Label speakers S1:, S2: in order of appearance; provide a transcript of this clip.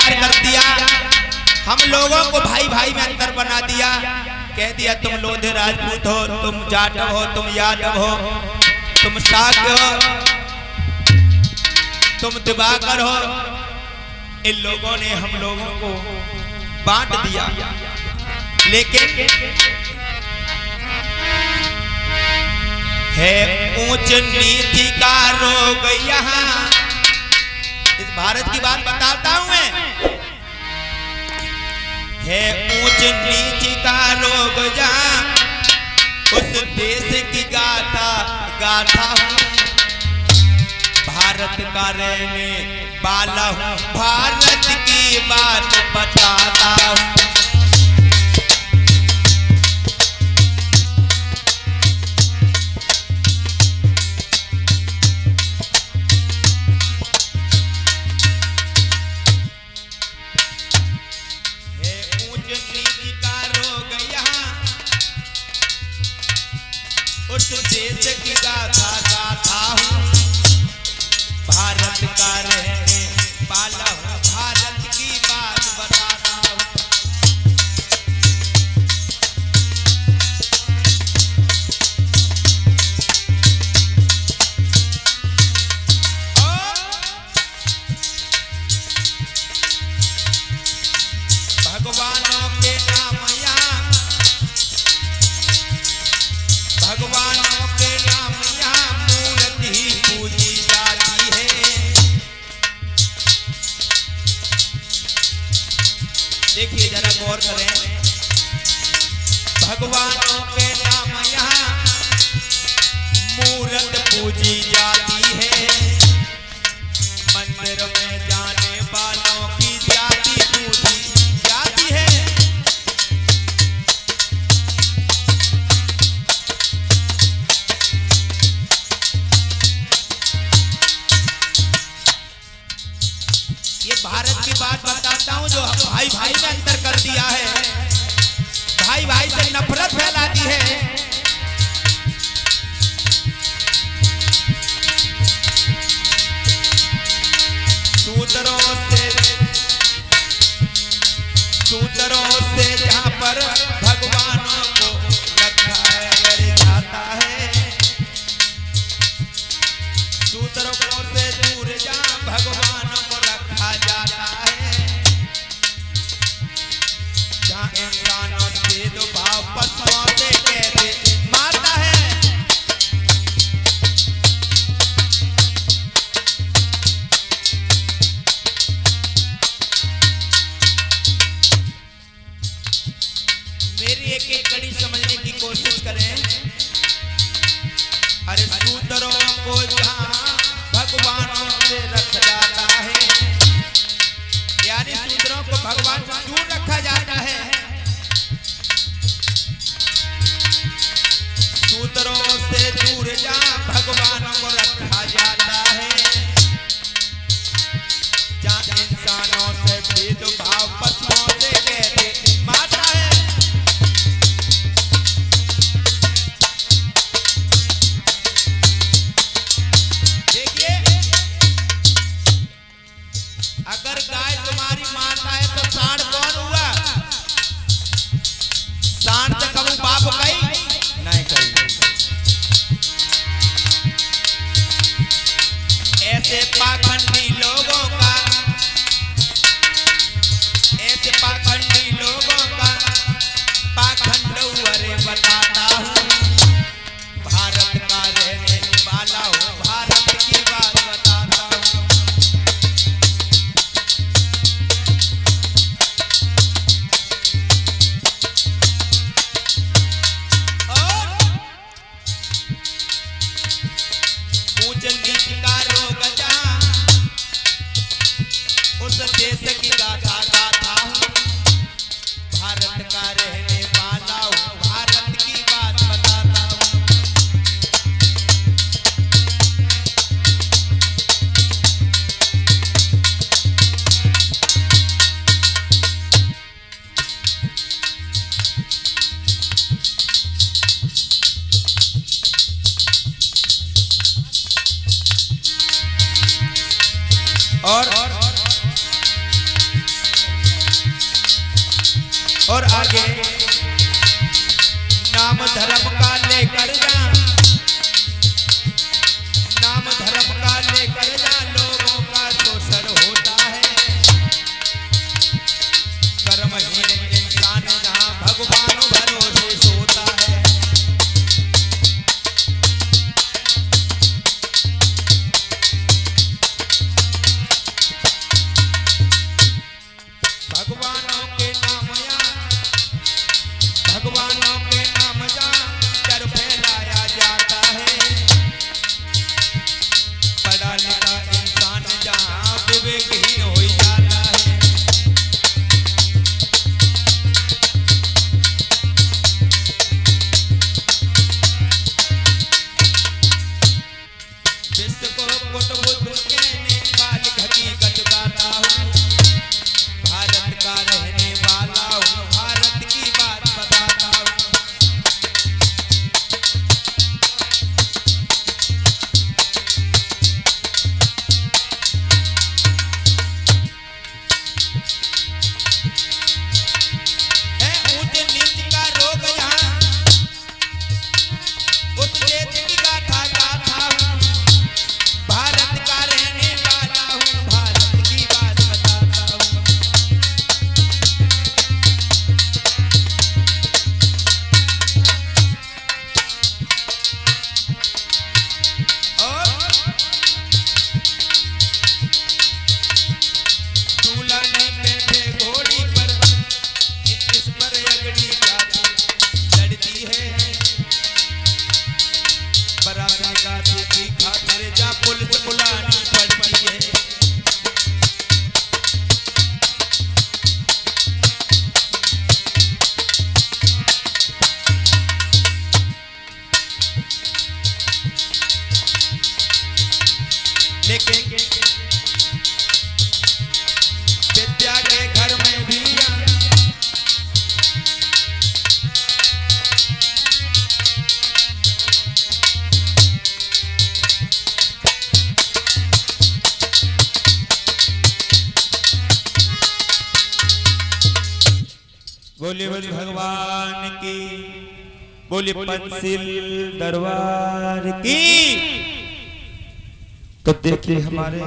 S1: तैयार कर दिया, हम लोगों को भाई भाई में अंतर बना दिया, कह दिया तुम लोधे राजपूत हो, तुम जाटव हो, तुम यादव हो, तुम शाक्य हो, तुम दिवाकर हो। इन लोगों ने हम लोगों को बांट दिया। लेकिन है ऊंच नीति का रोग यहाँ, इस भारत की बात बताता हूं मैं, है ऊंच नीच का रोग जहाँ, उस देश की गाथा गाथा हूँ, भारत का रहने वाला हूँ, भारत की बात बताता हूँ। उस देश की गाथा गाथा हूँ, भारत का रहने वाला हूँ, भारत की बात बताता हूँ। भगवानों के नाम यहाँ, भगवानों के नाम यहाँ मूर्ति ही पूजी जाती है। देखिए जरा गौर करें, भगवानों के नाम यहाँ मूर्त पूजी जाती है, मंदिर में जाने वालों की जाति पूजी जाती है। ये भारत की बात बताता हूं जो भाई भाई में अंतर कर दिया है, भाई भाई से नफरत फैला दी है। सूत्रों से जहां पर भगवानों को रखा जाता है, सूत्रों से दूर जहां भगवानों को रखा जाता है, जहां इंसानों से दो भाव पशुओं से कैसे मारता है। मेरी एक एक कड़ी समझने की कोशिश करें। अरे सूत्रों को जहां भगवानों से रखा जाता है, यानी सूत्रों को भगवान से दूर रखा जाता है, सूत्रों से दूर जहां भगवानों को रखा जाता है, जहां इंसानों से भेदभाव पशुओं से कहते मारता है। अगर गाय तुम्हारी माता है तो सांड कौन हुआ? सांड तो कभी बाप कही नहीं कही। ऐसे पाखंडी लोगों का, ऐसे पाखंडी लोगों का पाखंड अरे बताता हूँ, भारत का रहने वाला हूँ, भारत की बात बताता हूँ। का रोग जहाँ, उस देश की गाथा गाथा हूँ, भारत का रहने वाला हूँ, भारत की बात बताता हूँ। और और आगे नाम धर्म का लेकर जा, नाम धर्म का लेकर जा, लोगों का शोषण होता है। कर्महीन इंसान जहां भगवान भरोसे सोता है। भगवानों के नाम या भगवानों के नाम जा डर फैलाया जाता है। पढ़ा लिखा इंसान जहां विवेकहीन हो जाता है। विश्व को कुटुंब कहने वाली हकीकत गाता हूँ। भारत का रहने वाला हूँ, भारत की बात बताता हूँ। है ऊंच नीच का रोग यहाँ, उस देश की गाथा गाता हूँ। भारत का रहने वाला हूँ, भारत की बात बताता हूँ। और दूल्हा नहीं बैठे घोड़ी पर, इस पर अगड़ी जाती लड़ती है। बराबर का की खातिर जा पुलिस बुलानी पड़ती है। लेकिन विद्या के घर में भी बोले बोले भगवान की, बोले पंसिल दरबार की। तो देखिए हमारे